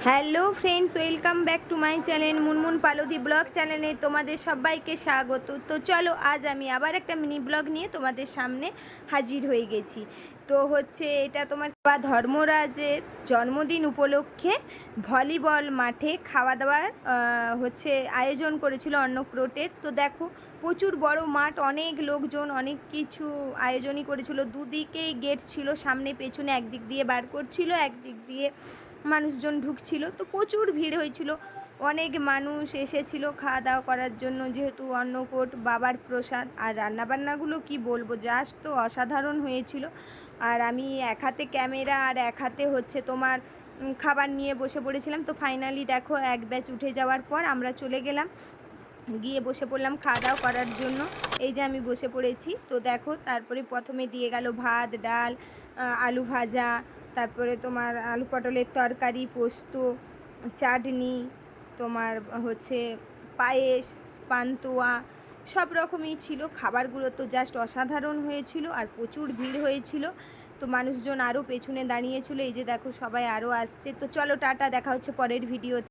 Hello friends, welcome back to my channel Munmun Palodi blog চ্যানেলে তোমাদের সবাইকে স্বাগত। তো চলো, আজ আমি আবার একটা মিনি ব্লগ নিয়ে তোমাদের সামনে হাজির হয়ে গেছি। তো এটা তোমার বা ধর্মরাজের জন্মদিন উপলক্ষে ভলিবল মাঠে খাওয়া দাওয়ার আয়োজন করেছিল অন্নপ্রটের। তো দেখো, প্রচুর বড় মাঠ, অনেক লোকজন, অনেক কিছু আয়োজনই করেছিল। দুদিকেই গেট ছিল, সামনে পেছনে, একদিক দিয়ে বার করছিল, একদিক দিয়ে মানুষজন ঢুকছিল। তো প্রচুর ভিড় হয়েছিল, অনেক মানুষ এসেছিল খাওয়া দাওয়া করার জন্য, যেহেতু অন্নকূট বাবার প্রসাদ। আর রান্নাবান্নাগুলো কি বলবো, জাস্ট তো অসাধারণ হয়েছিল। আর আমি এক হাতে ক্যামেরা আর এক হাতে তোমার খাবার নিয়ে বসে পড়েছিলাম। তো ফাইনালি দেখো, এক ব্যাচ উঠে যাওয়ার পর আমরা চলে গেলাম, গিয়ে বসে পড়লাম খাওয়া দাওয়া করার জন্য। এই যে আমি বসে পড়েছি। তো দেখো, তারপরে প্রথমে দিয়ে গেল ভাত, ডাল, আলু ভাজা, তারপরে তোমার আলু পটলের তরকারি, পোস্ত, চাটনি, তোমার পায়েস, পান্তুয়া, সব রকমই ছিল। খাবারগুলো তো জাস্ট অসাধারণ হয়েছিল, আর প্রচুর ভিড় হয়েছিল। তো মানুষজন আরও পেছনে দাঁড়িয়েছিল। এই যে দেখো, সবাই আরও আসছে। তো চলো, টাটা, দেখা হচ্ছে পরের ভিডিও।